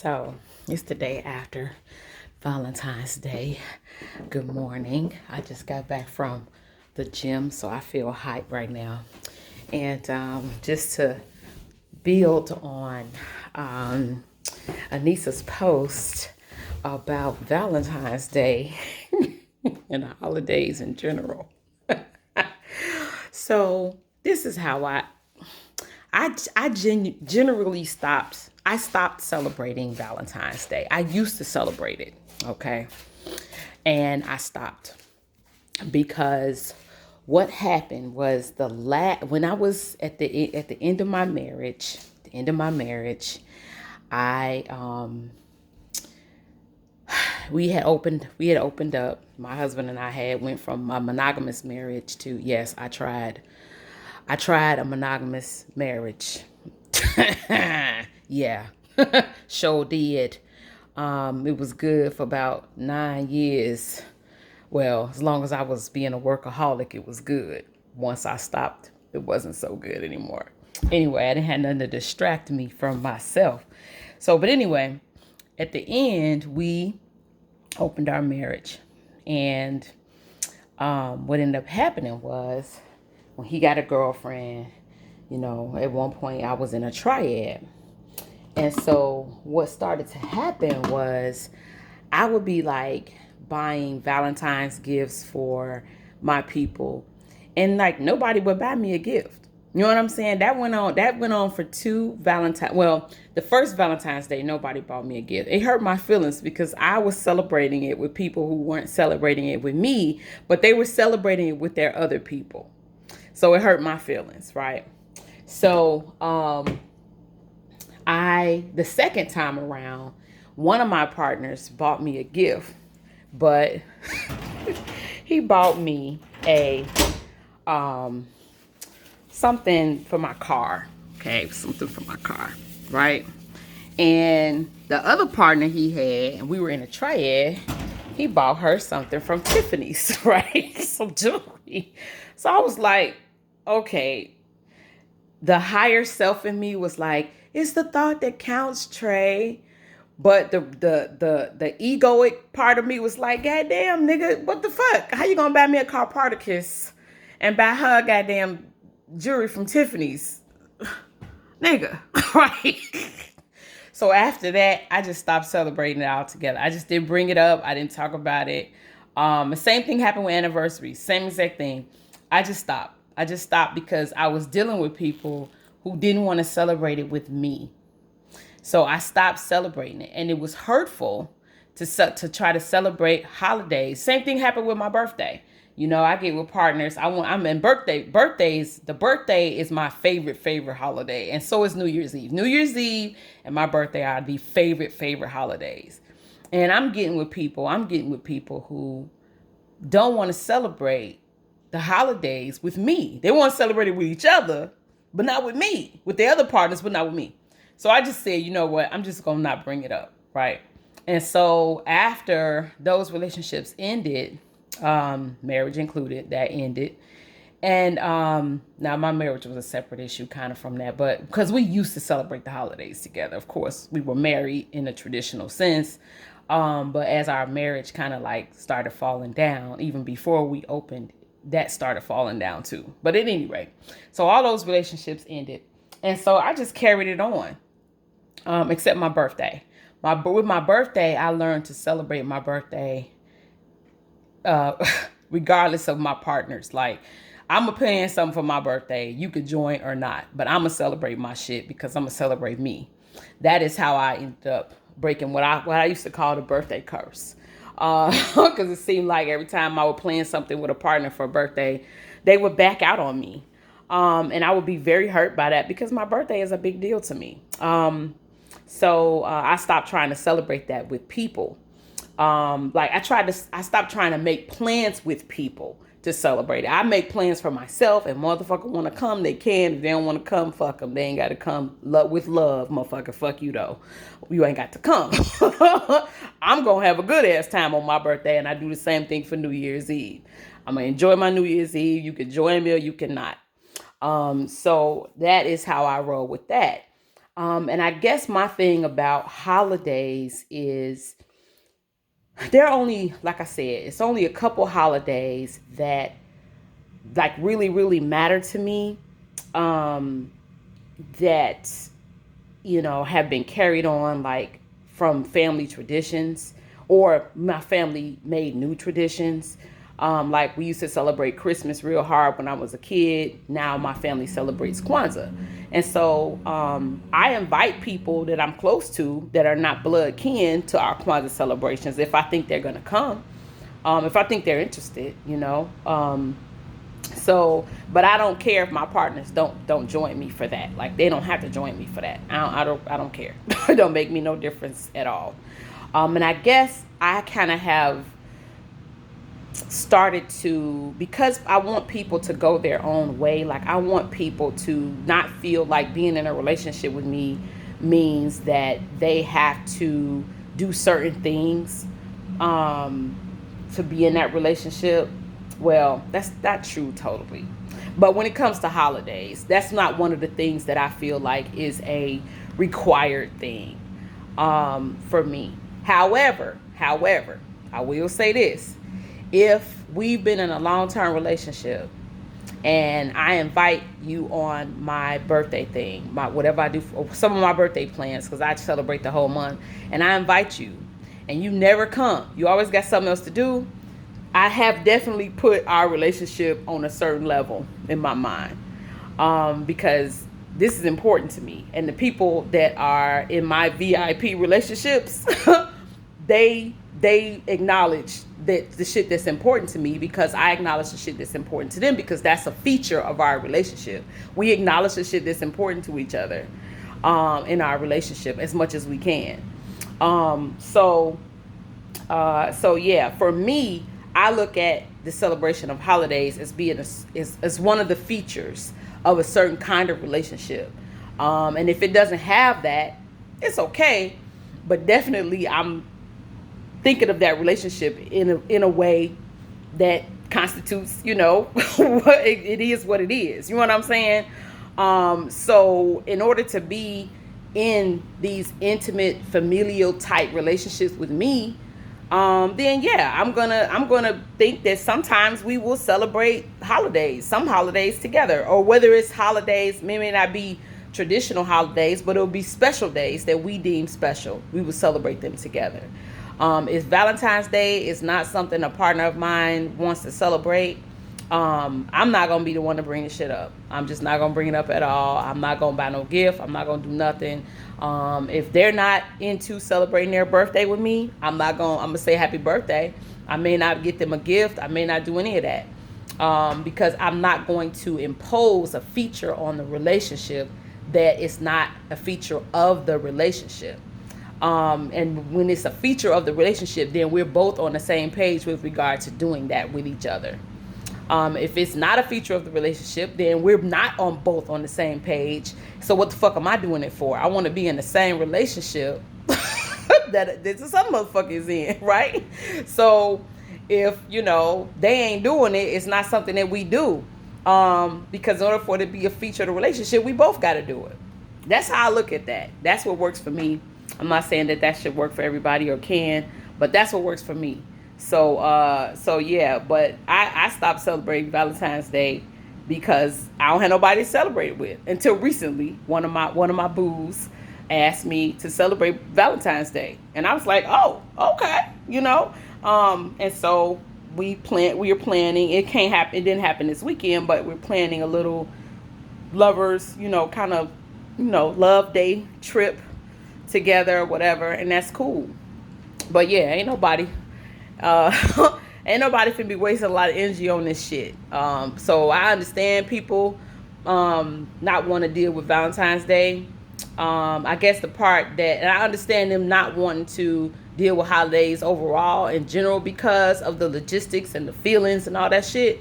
So it's the day after Valentine's Day. Good morning. I just got back from the gym, so I feel hype right now. And just to build on um, Anissa's post about Valentine's Day and the holidays in general. So this is how generally stopped. I stopped celebrating Valentine's Day. I used to celebrate it, okay, and I stopped because what happened was when I was at the end of my marriage, I we had opened up. My husband and I had went from a monogamous marriage to, yes, I tried a monogamous marriage. Yeah, sure did. It was good for about 9 years. Well, as long as I was being a workaholic, it was good. Once I stopped, it wasn't so good anymore. Anyway, I didn't have nothing to distract me from myself. But anyway, at the end, we opened our marriage. And what ended up happening was when he got a girlfriend, at one point I was in a triad. And so what started to happen was I would be like buying Valentine's gifts for my people, and like nobody would buy me a gift. You know what I'm saying? That went on for two Valentine. Well, the first Valentine's Day, nobody bought me a gift. It hurt my feelings because I was celebrating it with people who weren't celebrating it with me, but they were celebrating it with their other people. So it hurt my feelings, right? So, the second time around, one of my partners bought me a gift, but he bought me a something for my car. Okay, something for my car, right? And the other partner he had, and we were in a triad, he bought her something from Tiffany's, right? Some jewelry. So I was like, okay. The higher self in me was like, it's the thought that counts, Trey. But the egoic part of me was like, goddamn, nigga, what the fuck? How you gonna buy me a car Particus and buy her goddamn jewelry from Tiffany's? Nigga, right? So after that, I just stopped celebrating it altogether. I just didn't bring it up. I didn't talk about it. The same thing happened with anniversaries. Same exact thing. I just stopped because I was dealing with people who didn't want to celebrate it with me. So I stopped celebrating it, and it was hurtful to try to celebrate holidays. Same thing happened with my birthday. I get with partners. I'm in birthdays. The birthday is my favorite holiday, and so is New Year's Eve. New Year's Eve and my birthday are the favorite holidays. And I'm getting with people who don't want to celebrate the holidays with me. They want to celebrate it with each other, but not with me. With the other partners, but not with me. So I just said, you know what? I'm just going to not bring it up, right? And so after those relationships ended, marriage included, that ended. And now my marriage was a separate issue kind of from that, but because we used to celebrate the holidays together. Of course, we were married in a traditional sense. But as our marriage kind of like started falling down, even before we opened, that started falling down too. But at any rate, so all those relationships ended. And so I just carried it on, except my birthday. With my birthday, I learned to celebrate my birthday regardless of my partners. Like, I'm going to plan something for my birthday. You could join or not, but I'm going to celebrate my shit because I'm going to celebrate me. That is how I ended up breaking what I used to call the birthday curse. Because it seemed like every time I would plan something with a partner for a birthday, they would back out on me. And I would be very hurt by that because my birthday is a big deal to me. So I stopped trying to celebrate that with people. I stopped trying to make plans with people to celebrate it. I make plans for myself, and motherfucker want to come, they can. If they don't want to come, fuck them. They ain't got to come with love, motherfucker. Fuck you though. You ain't got to come. I'm going to have a good ass time on my birthday, and I do the same thing for New Year's Eve. I'm going to enjoy my New Year's Eve. You can join me or you cannot. So that is how I roll with that. And I guess my thing about holidays is there are only, like I said, it's only a couple holidays that like really, really matter to me. Um, that have been carried on like from family traditions, or my family made new traditions. Like we used to celebrate Christmas real hard when I was a kid. Now my family celebrates Kwanzaa. And so I invite people that I'm close to that are not blood kin to our Kwanzaa celebrations if I think they're going to come. If I think they're interested. So, but I don't care if my partners don't join me for that. Like they don't have to join me for that. I don't care. It don't make me no difference at all. And I guess I kind of have started to, because I want people to go their own way. Like I want people to not feel like being in a relationship with me means that they have to do certain things to be in that relationship. Well, that's not true totally. But when it comes to holidays, that's not one of the things that I feel like is a required thing for me. However, I will say this. If we've been in a long-term relationship and I invite you on my birthday thing, whatever I do, some of my birthday plans, because I celebrate the whole month, and I invite you and you never come, you always got something else to do, I have definitely put our relationship on a certain level in my mind, because this is important to me. And the people that are in my VIP relationships, they acknowledge that the shit that's important to me, because I acknowledge the shit that's important to them, because that's a feature of our relationship. We acknowledge the shit that's important to each other in our relationship as much as we can. So yeah, for me, I look at the celebration of holidays as being as one of the features of a certain kind of relationship. And if it doesn't have that, it's okay. But definitely I'm thinking of that relationship in a way that constitutes, what it is what it is. You know what I'm saying? So in order to be in these intimate familial type relationships with me, then yeah, I'm gonna think that sometimes we will celebrate some holidays together, or whether it's holidays, may not be traditional holidays, but it'll be special days that we deem special. We will celebrate them together. If Valentine's Day is not something a partner of mine wants to celebrate, I'm not gonna be the one to bring the shit up. I'm just not gonna bring it up at all. I'm not gonna buy no gift. I'm not gonna do nothing. If they're not into celebrating their birthday with me, I'm gonna say happy birthday. I may not get them a gift. I may not do any of that, because I'm not going to impose a feature on the relationship that is not a feature of the relationship. And when it's a feature of the relationship, then we're both on the same page with regard to doing that with each other. If it's not a feature of the relationship, then we're not both on the same page. So what the fuck am I doing it for? I want to be in the same relationship that some motherfucker is in, right? So if, they ain't doing it, it's not something that we do. Because in order for it to be a feature of the relationship, we both got to do it. That's how I look at that. That's what works for me. I'm not saying that should work for everybody or can, but that's what works for me. So yeah, but I stopped celebrating Valentine's Day because I don't have nobody to celebrate it with. Until recently, one of my boos asked me to celebrate Valentine's Day, and I was like, oh, okay, and so we are planning. It can't happen. It didn't happen this weekend, but we're planning a little lovers, kind of, love day trip together or whatever, and that's cool. But yeah, ain't nobody finna be wasting a lot of energy on this shit. So I understand people not want to deal with Valentine's Day. I guess the part that, and I understand them not wanting to deal with holidays overall in general because of the logistics and the feelings and all that shit.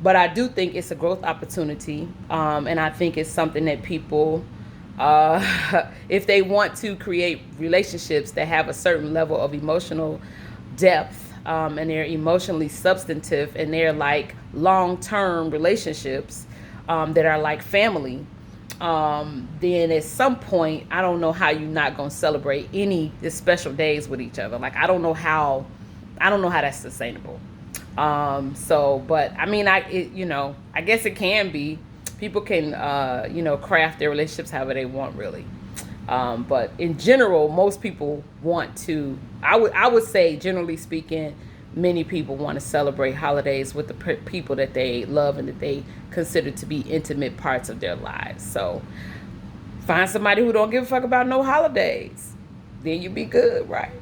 But I do think it's a growth opportunity, and I think it's something that people, if they want to create relationships that have a certain level of emotional depth, and they're emotionally substantive, and they're like long-term relationships that are like family, then at some point, I don't know how you're not gonna celebrate any the special days with each other. Like I don't know how that's sustainable. So, but I mean, I guess it can be. People can, craft their relationships however they want, really. But in general, most people want to. I would say, generally speaking, many people want to celebrate holidays with the people that they love and that they consider to be intimate parts of their lives. So find somebody who don't give a fuck about no holidays. Then you be good, right?